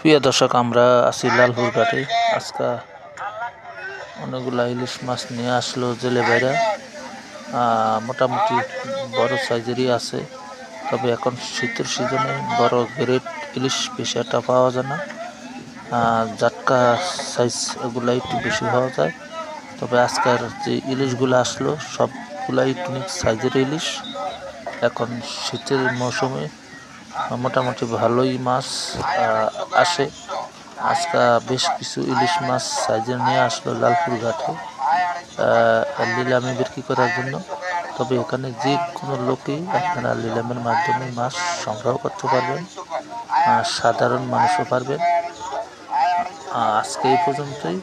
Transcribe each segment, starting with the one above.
প্রিয় দর্শক, আমরা আছি লালপুর ঘাটে। আজকে অনেকগুলা ইলিশ মাছ নিয়ে আসলো জেলে ভাইরা। মোটামুটি বড় সাইজেরই আছে, তবে এখন শীতের সিজনে বড় গ্রেড ইলিশ বেশি একটা পাওয়া যায় না। জাটকা সাইজ এগুলা একটু বেশি পাওয়া যায়। তবে আজকের যে ইলিশগুলো আসলো সবগুলাই টুনিক সাইজের ইলিশ। এখন শীতের মৌসুমে মোটামুটি ভালোই মাছ আসে। আজকে বেশ কিছু ইলিশ মাছ সাইজের নিয়ে আসলো লালপুর ঘাটে নিলামে বিক্রি করার জন্য। তবে এখানে যে কোনো লোকই আপনারা নিলামের মাধ্যমে মাছ সংগ্রহ করতে পারবেন, সাধারণ মানুষও পারবেন। আজকে এই পর্যন্তই।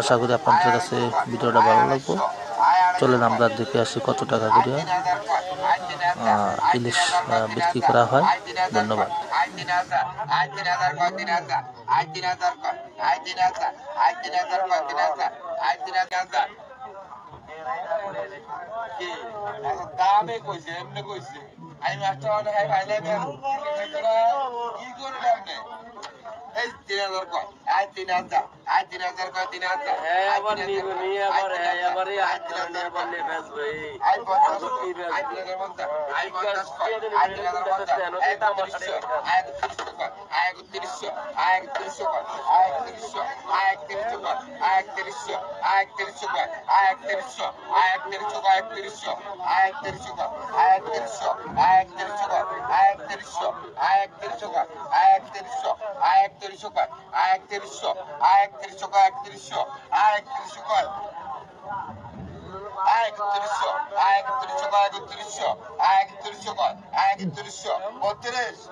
আশা করি আপনাদের কাছে ভিডিওটা ভালো লাগবে। চলেন আমরা দেখে আসি কত টাকা করে ইলিশ বিক্রি করা হয়। ধন্যবাদ। দামে কইছে এমনি কইছে আমি মাস্টার অনেক খাইলে কি করে আপনি এই 3000 কয় আই 3000 আই 3000 কয় 3000 হ্যাঁ আবার নিবে নি আবার হ্যাঁ আবারই আই 3000 আবার নে বেচবে আই 50 আই 3000 মধ্যে আই 50 কয় আই 3000 মধ্যে আই 30 আই 30 কয় আই 30 আই 30 কয় আই 30 আই 30 কয় আই 30 আই 30 কয় আই 30 আই 30 কয় 30 আই 30 কয় আই 30 আই 30 কয় আই 30 আই 30 কয় আই 30 আই 31 কয় আই 31 আই 31 কয় 31 আই 31 কয় আই 31 আই 31 কয় 31 আই 31 কয় আই 31 32 32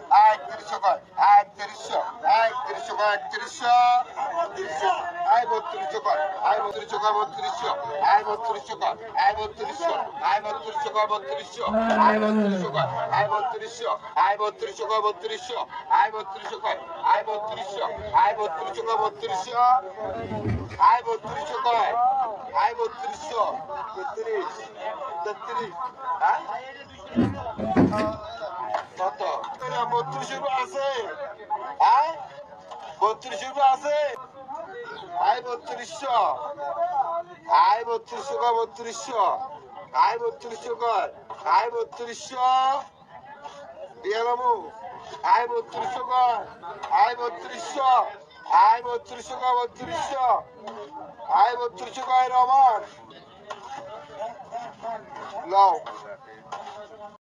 আই 31 কয় আই 31 আই 31 কয় 31 আই 32 কয় আই 32 কয় 32 আই 32 কয় আই 32 আই 32 কয় 32 আই 32 কয় আই 32 আই 32 কয় 32 আই 32 কয় আই 32 আই 32 কয় 32 আই 32 কয় আই 32 33 33 হ্যাঁ কত 32 রুপি আছে হ্যাঁ 32 রুপি আছে আই 32 আই 32 কয় 32 আই 32 কয় আই 32 দিয়ালামু আই 32 কয় আই 32 আই 32 কয় 32 আই 32 কয় রমান লও